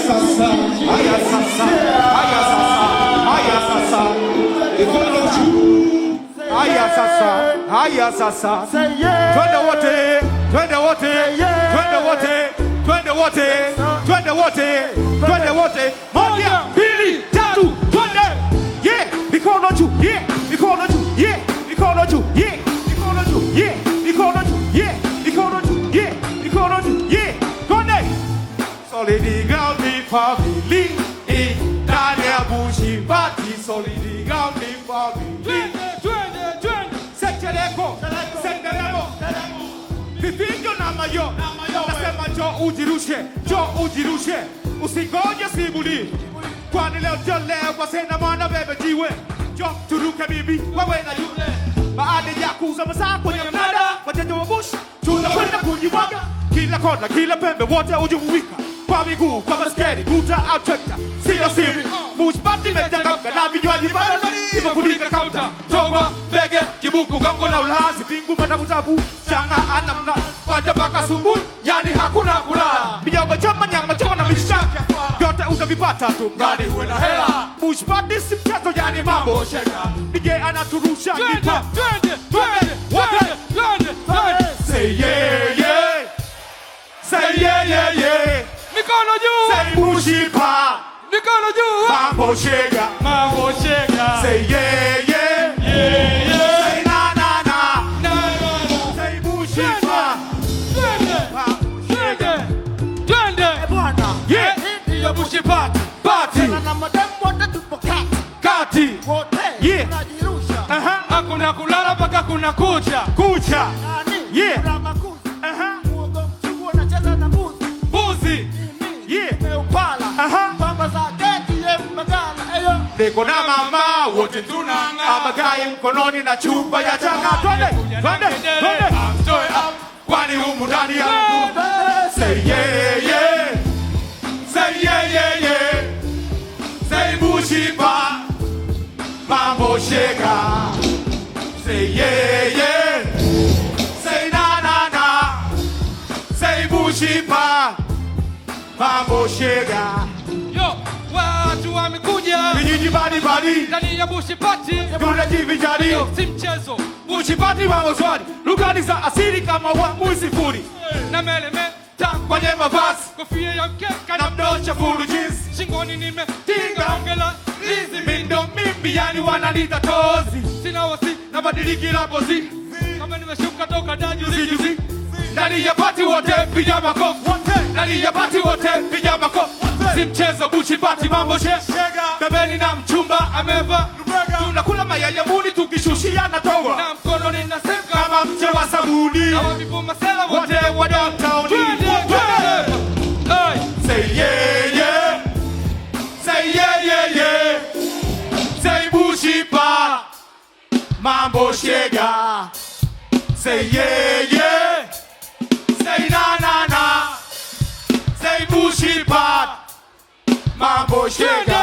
sasa, haya sasa, haya sasa, haya sasa. Mikono juu. Haya sasa, haya sasa. Twende wote, twende wote, twende wote, twende wote, twende wote, twende wote. Moja, mbili, tatu, twende. Yeah, mikono juu, yeah, mikono juu, yeah, mikono juu, yeah, mikono juu, yeah, mikono juu, yeah, mikono juu, yeah, mikono juu, yeah. Twende. Solid Eagle family, ndani ya Bushi Party. Solid Eagle family. Vivingo na mayo, nasema njoo ujirushe, njoo ujirushe. Usingoje sibuli, kwani leo ndio leo. Wasena mwana bebe jiwe, njoo turuke bibi, wewe na yule. Baada ya kuuza masaa kwenye mnada, wateja wa Bush tunakwenda kujimwaga. Kila kona, kila pembe, wote ujumuika. Kwa miguu, kwa basketi, guta au trekta, sio siri. Bush Party imechangamka na vinywaji baridi. Imefunika kaunta, toba, bege, kibuku, gongo na ulazi. Pingu matabu, changa anamna, waja baka sumbui, yani hakuna kulala. Mijogo chama nyama chama na mishaka, yote utavipata tu mradi uwe na hela. Bush Party si mchezo, yani mambo shega. DJ anaturusha gipa. Twende, twende, twende, twende, twende. Say yeah, yeah. Say yeah, yeah, yeah. Mikono juu. Say Bushi Party. Mikono juu. Mambo shega. Mambo shega. Say yeah, yeah. Yeah, yeah. Say na, na, na. Na, na, na. Say Bushi Party. Twende. Mambo shega. Twende. Bwana. Yeah. Hii ya Bushi Party. Party. Na madam wote tupo kati. Kati. Wote. Yeah. Tunajirusha. Hakuna kulala mpaka kuna kucha. Kucha. Yeah. Muogo mchungu anacheza na mbuzi. Mbuzi. Yeah. Meupala. Bamba za geti ye magala. Eyo. Niko na mama wote tunanga. Abagai mkononi na chupa ya changa. Twende. Twende. Twende. Amtoe up. Kwani humu ndani ya mtu. Say yeah yeah. Say yeah yeah yeah. Say Bushi Party. Mambo shega. Say yeah yeah. Say na na na. Say Bushi Party. Mambo shega. Yo, watu wamekuja. Vijiji badi badi. Ndani ya Bushi Party. Tunajivijali. Si mchezo. Bushi Party mambo swali. Lugani za asili kama wa sifuri. Na meleme. Kwenye mavazi. Kofia ya mkeka na mdosha fulu jeans. Shingoni nime. Tinga. Ongela. Lizi mindo mimbi yani wanalita tozi. Sina wasi. Na badiliki la pozi. Kama nimeshuka toka dajuzi juzi. Ndani ya party wote piga makofi. Ndani ya party wote piga makofi. Si mchezo Bushi Party mambo shega. Bebeni na mchumba ameva. Tunakula mayai ya muni tukishushia na towa. Na mkono ninasema kama mche wa sabuni. Na wabibu masela wote wa downtown. Say yeah yeah. Say yeah yeah yeah. Say Bushi Party. Mambo shega. Say yeah yeah. Say na na na. Say Bushi Party. Mambo shega.